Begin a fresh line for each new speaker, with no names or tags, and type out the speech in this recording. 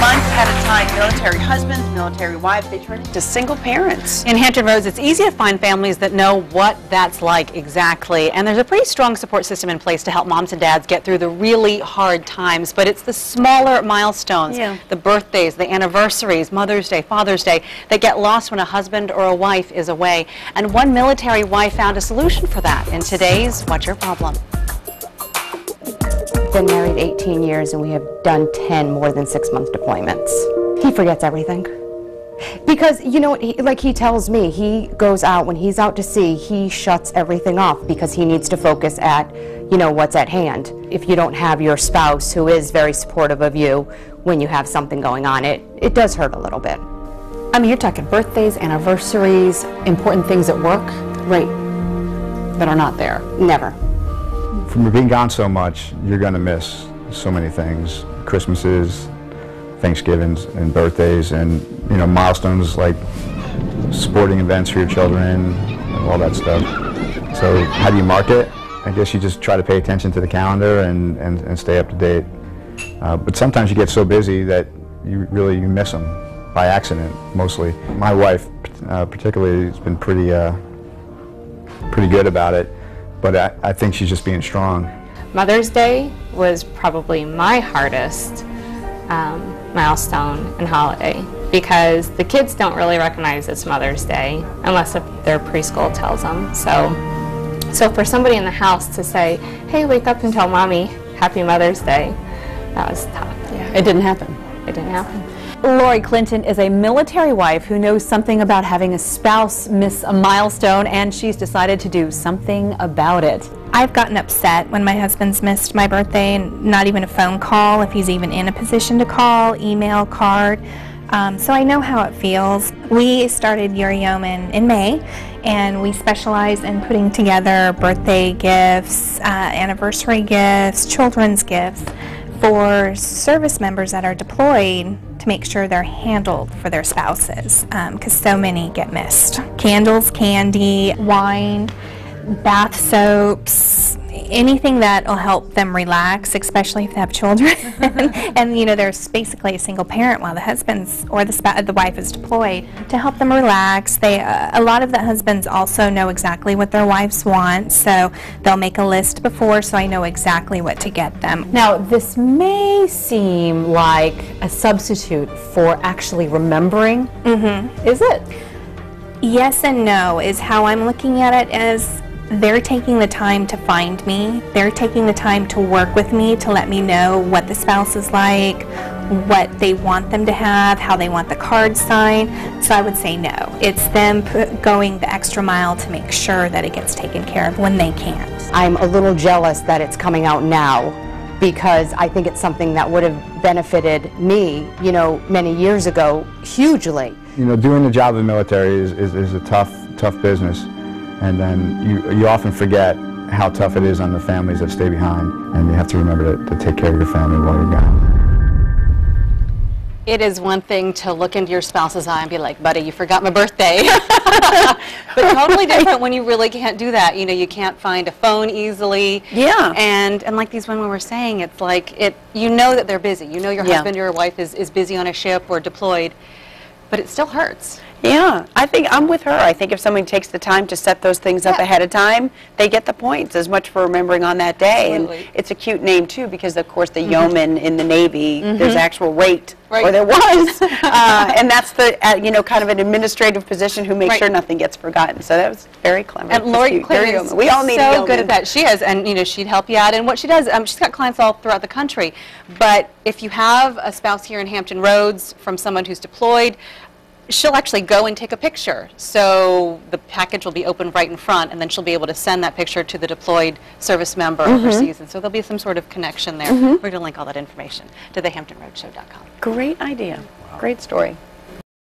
months at a time, military husbands, military wives, they turn into single parents.
In Hampton Roads, it's easy to find families that know what that's like exactly. And there's a pretty strong support system in place to help moms and dads get through the really hard times. But it's the smaller milestones, the birthdays, the anniversaries, Mother's Day, Father's Day, that get lost when a husband or a wife is away. And one military wife found a solution for that in today's What's Your Problem?
Been married 18 years and we have done 10 more than 6-month deployments. He forgets everything. Because, you know, like he tells me, he goes out, when he's out to sea, he shuts everything off because he needs to focus at, you know, what's at hand. If you don't have your spouse who is very supportive of you when you have something going on, it does hurt a little bit.
I mean, you're talking birthdays, anniversaries, important things at work.
Right.
That are not there.
Never.
From being gone so much, you're going to miss so many things. Christmases, Thanksgivings, and birthdays, and, you know, milestones like sporting events for your children, and all that stuff. So how do you mark it? I guess you just try to pay attention to the calendar and stay up to date. But sometimes you get so busy that you miss them by accident, mostly. My wife, particularly, has been pretty good about it. But I think she's just being strong.
Mother's Day was probably my hardest milestone and holiday because the kids don't really recognize it's Mother's Day unless if their preschool tells them. So for somebody in the house to say, hey, wake up and tell Mommy Happy Mother's Day, that was tough.
Yeah. It didn't happen.
It didn't happen.
Lori Clinton is a military wife who knows something about having a spouse miss a milestone, and she's decided to do something about it.
I've gotten upset when my husband's missed my birthday, and not even a phone call, if he's even in a position to call, email, card. So I know how it feels. We started Yuri Yeoman in May, and we specialize in putting together birthday gifts, anniversary gifts, children's gifts for service members that are deployed to make sure they're handled for their spouses, because so many get missed. Candles, candy, wine, bath soaps, anything that will help them relax, especially if they have children. And you know, there's basically a single parent while the husband's or the wife is deployed to help them relax. A lot of the husbands also know exactly what their wives want, so they'll make a list before, so I know exactly what to get them.
Now, this may seem like a substitute for actually remembering. Is it?
Yes and no is how I'm looking at it. As they're taking the time to find me. They're taking the time to work with me to let me know what the spouse is like, what they want them to have, how they want the card signed. So I would say no. It's them going the extra mile to make sure that it gets taken care of when they can't.
I'm a little jealous that it's coming out now because I think it's something that would have benefited me, you know, many years ago, hugely.
You know, doing the job of the military is a tough business. And then you often forget how tough it is on the families that stay behind, and you have to remember to take care of your family while you're gone.
It is one thing to look into your spouse's eye and be like, buddy, you forgot my birthday. But totally different when you really can't do that. You know, you can't find a phone easily.
Yeah.
And like these women were saying, it's like, you know that they're busy. You know your husband or your wife is busy on a ship or deployed, but it still hurts.
Yeah, I think I'm with her. I think if somebody takes the time to set those things up ahead of time, they get the points as much for remembering on that day.
Absolutely.
And it's a cute name too, because of course the yeoman in the Navy, there's actual rate, or there was, and that's the you know, kind of an administrative position who makes sure nothing gets forgotten. So that was very clever.
And Lori Clinton is
we all need
so good at that. She is, and you know, she'd help you out. And what she does, she's got clients all throughout the country. But if you have a spouse here in Hampton Roads from someone who's deployed, she'll actually go and take a picture. So the package will be open right in front, and then she'll be able to send that picture to the deployed service member overseas. And so there'll be some sort of connection there. We're going to link all that information to thehamptonroadshow.com.
Great idea. Great story.